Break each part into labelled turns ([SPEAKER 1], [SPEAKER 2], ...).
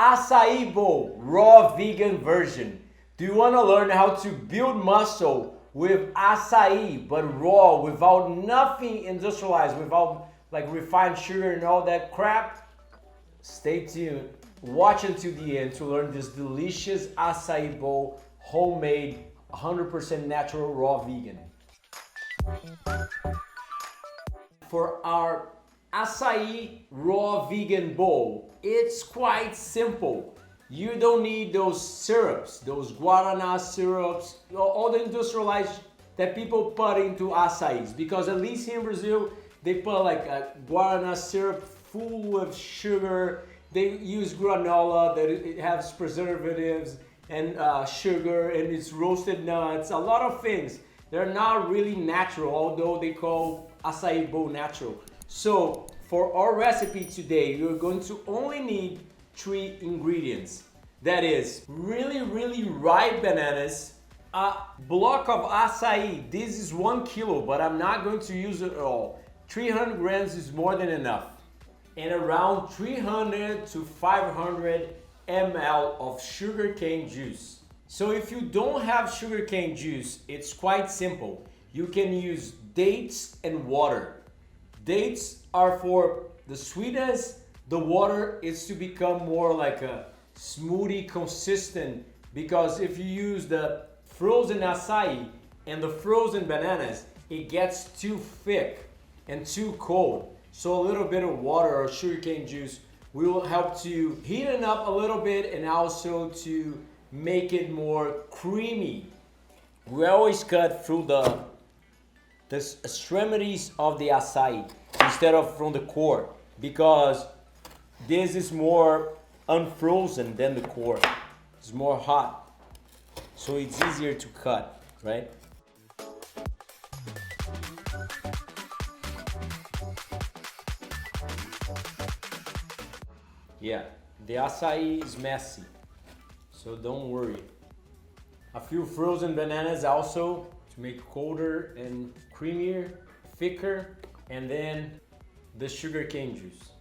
[SPEAKER 1] Acai Bowl, raw vegan version. Do you want to learn how to build muscle with acai, but raw, without nothing industrialized, without like refined sugar and all that crap? Stay tuned. Watch until the end to learn this delicious acai bowl, homemade, 100% natural, raw vegan. For our acai raw vegan bowl, it's quite simple. You don't need those syrups, those guarana syrups, all the industrialized that people put into acais, because at least here in Brazil, they put like a guarana syrup full of sugar. They use granola that it has preservatives and sugar, and it's roasted nuts, a lot of things. They're not really natural, although they call acai bowl natural. So for our recipe today, you're going to only need 3 ingredients. That is really ripe bananas, a block of acai. This is 1 kilo, but I'm not going to use it all. 300 grams is more than enough. And around 300 to 500 ml of sugarcane juice. So if you don't have sugarcane juice, it's quite simple. You can use dates and water. Dates are for the sweetness. The water is to become more like a smoothie consistent, because if you use the frozen acai and the frozen bananas, it gets too thick and too cold. So a little bit of water or sugarcane juice will help to heat it up a little bit and also to make it more creamy. We always cut through the extremities of the acai instead of from the core, because this is more unfrozen than the core. It's more hot, so it's easier to cut, right? Yeah, the acai is messy, so don't worry. A few frozen bananas also to make colder and creamier, thicker, and then the sugarcane juice.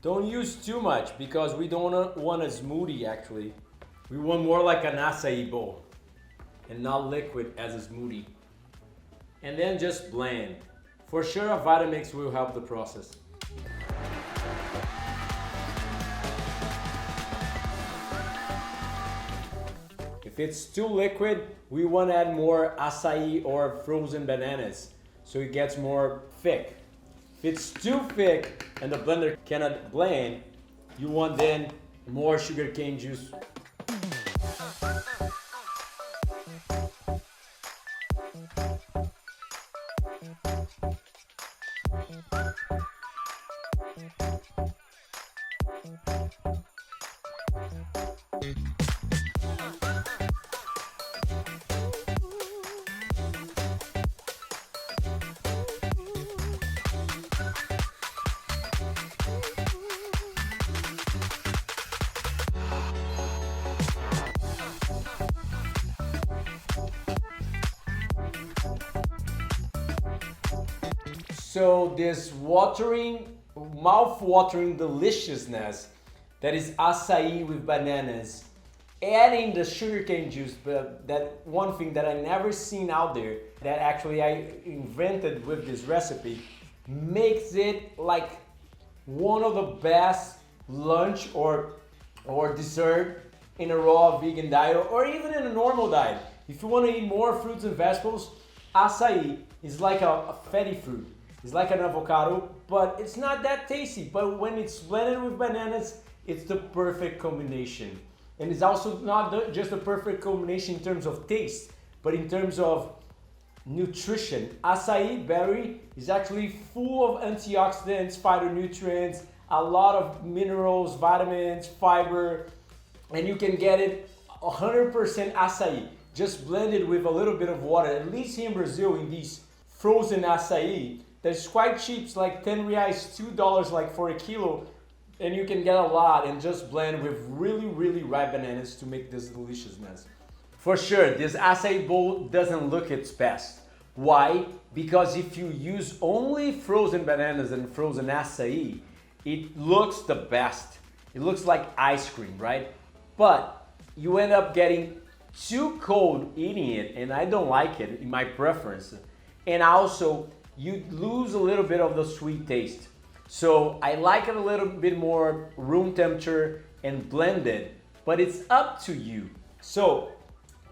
[SPEAKER 1] Don't use too much because we don't want a smoothie actually. We want more like an acai bowl and not liquid as a smoothie. And then just blend. For sure a Vitamix will help the process. If it's too liquid, we want to add more acai or frozen bananas so it gets more thick. If it's too thick and the blender cannot blend, you want then more sugarcane juice. So this mouth-watering deliciousness that is acai with bananas, adding the sugarcane juice, but that one thing that I never seen out there that actually I invented with this recipe, makes it like one of the best lunch or dessert in a raw vegan diet, or even in a normal diet. If you want to eat more fruits and vegetables, acai is like a fatty fruit. It's like an avocado, but it's not that tasty. But when it's blended with bananas, it's the perfect combination. And it's also not just a perfect combination in terms of taste, but in terms of nutrition. Acai berry is actually full of antioxidants, phytonutrients, a lot of minerals, vitamins, fiber, and you can get it 100% acai, just blended with a little bit of water. At least here in Brazil, in these frozen acai, that's quite cheap. It's like 10 reais, $2 like for a kilo, and you can get a lot and just blend with really ripe bananas to make this deliciousness. For sure, this acai bowl doesn't look its best. Why? Because if you use only frozen bananas and frozen acai, it looks the best. It looks like ice cream, right? But you end up getting too cold eating it, and I don't like it in my preference. And also, you lose a little bit of the sweet taste. So I like it a little bit more room temperature and blended, but it's up to you. So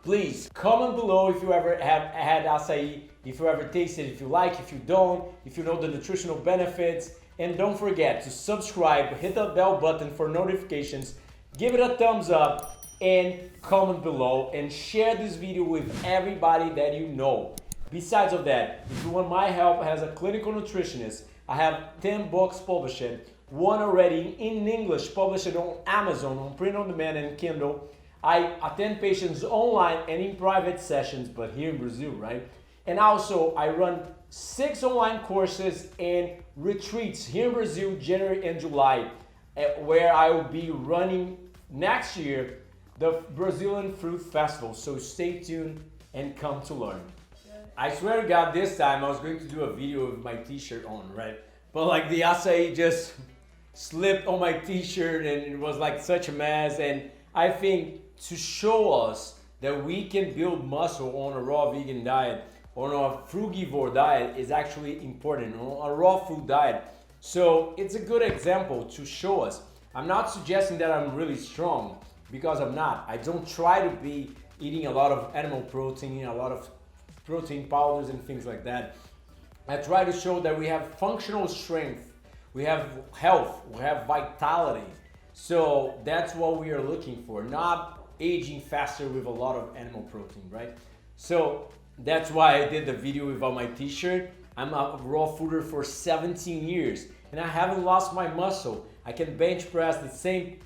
[SPEAKER 1] please comment below if you ever have had acai, if you ever tasted it, if you like, if you don't, if you know the nutritional benefits. And don't forget to subscribe, hit the bell button for notifications, give it a thumbs up, and comment below and share this video with everybody that you know. Besides of that, if you want my help as a clinical nutritionist, I have 10 books published, one already in English published on Amazon, on print on demand and Kindle. I attend patients online and in private sessions, but here in Brazil, right? And also I run 6 online courses and retreats here in Brazil, January and July, where I will be running next year the Brazilian Fruit Festival. So stay tuned and come to learn. I swear to God, this time I was going to do a video with my t-shirt on, right? But like the acai just slipped on my t-shirt and it was like such a mess. And I think to show us that we can build muscle on a raw vegan diet, on a frugivore diet is actually important, on a raw food diet. So it's a good example to show us. I'm not suggesting that I'm really strong, because I'm not. I don't try to be eating a lot of animal protein, a lot of protein powders and things like that. I try to show that we have functional strength, we have health, we have vitality. So that's what we are looking for, not aging faster with a lot of animal protein, right? So that's why I did the video without my t-shirt. I'm a raw fooder for 17 years and I haven't lost my muscle. I can bench press the same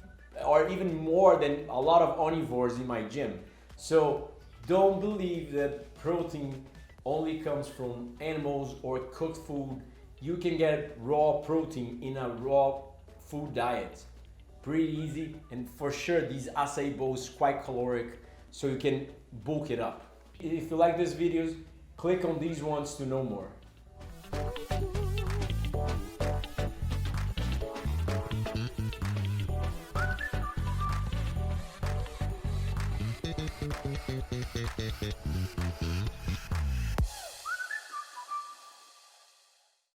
[SPEAKER 1] or even more than a lot of omnivores in my gym. So don't believe that protein only comes from animals or cooked food. You can get raw protein in a raw food diet. Pretty easy, and for sure these acai bowls quite caloric, so you can bulk it up. If you like these videos, click on these ones to know more.